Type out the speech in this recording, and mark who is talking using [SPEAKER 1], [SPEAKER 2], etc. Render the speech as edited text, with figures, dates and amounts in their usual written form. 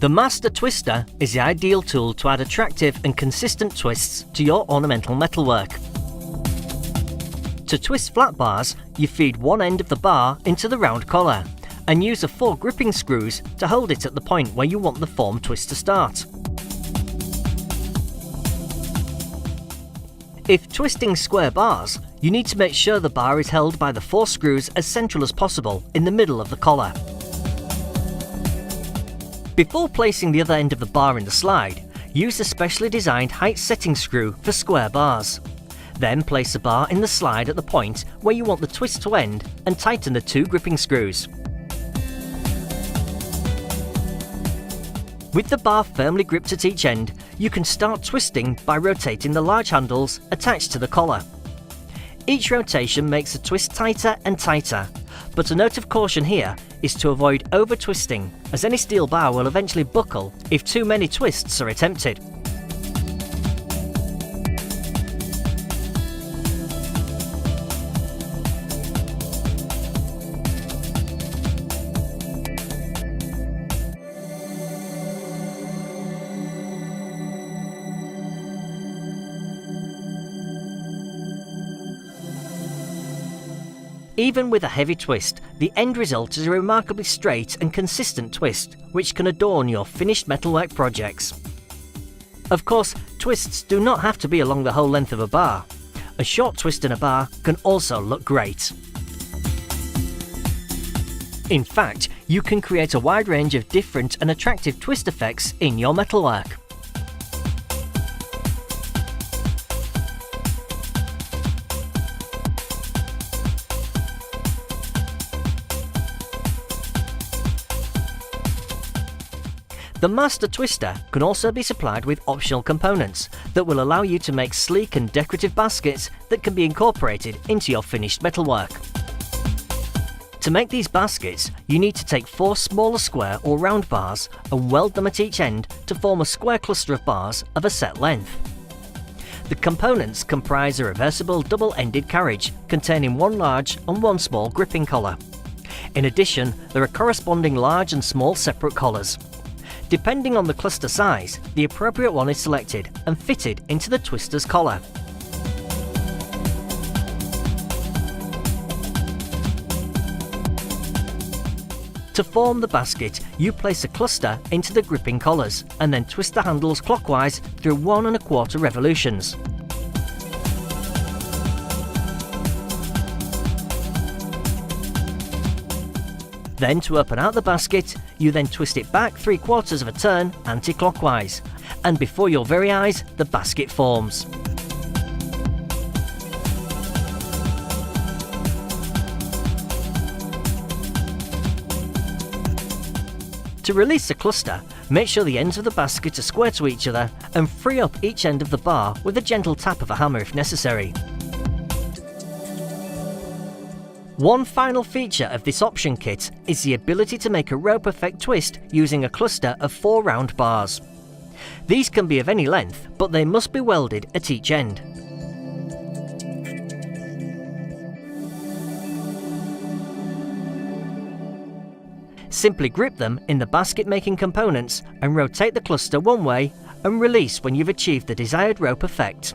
[SPEAKER 1] The master twister is the ideal tool to add attractive and consistent twists to your ornamental metalwork. To twist flat bars, you feed one end of the bar into the round collar and use the 4 gripping screws to hold it at the point where you want the form twist to start. If twisting square bars, you need to make sure the bar is held by the 4 screws as central as possible in the middle of the collar. Before placing the other end of the bar in the slide, use the specially designed height setting screw for square bars. Then place the bar in the slide at the point where you want the twist to end and tighten the 2 gripping screws. With the bar firmly gripped at each end, you can start twisting by rotating the large handles attached to the collar. Each rotation makes the twist tighter and tighter, but a note of caution here is to avoid over-twisting, as any steel bar will eventually buckle if too many twists are attempted. Even with a heavy twist, the end result is a remarkably straight and consistent twist, which can adorn your finished metalwork projects. Of course, twists do not have to be along the whole length of a bar. A short twist in a bar can also look great. In fact, you can create a wide range of different and attractive twist effects in your metalwork. The master twister can also be supplied with optional components that will allow you to make sleek and decorative baskets that can be incorporated into your finished metalwork. To make these baskets, you need to take 4 smaller square or round bars and weld them at each end to form a square cluster of bars of a set length. The components comprise a reversible double-ended carriage containing 1 large and 1 small gripping collar. In addition, there are corresponding large and small separate collars. Depending on the cluster size, the appropriate one is selected and fitted into the twister's collar. To form the basket, you place a cluster into the gripping collars and then twist the handles clockwise through 1 1/4 revolutions. Then to open out the basket, you then twist it back 3/4 of a turn anti-clockwise, and before your very eyes, the basket forms. To release the cluster, make sure the ends of the basket are square to each other and free up each end of the bar with a gentle tap of a hammer if necessary. One final feature of this option kit is the ability to make a rope effect twist using a cluster of 4 round bars. These can be of any length, but they must be welded at each end. Simply grip them in the basket making components and rotate the cluster one way and release when you've achieved the desired rope effect.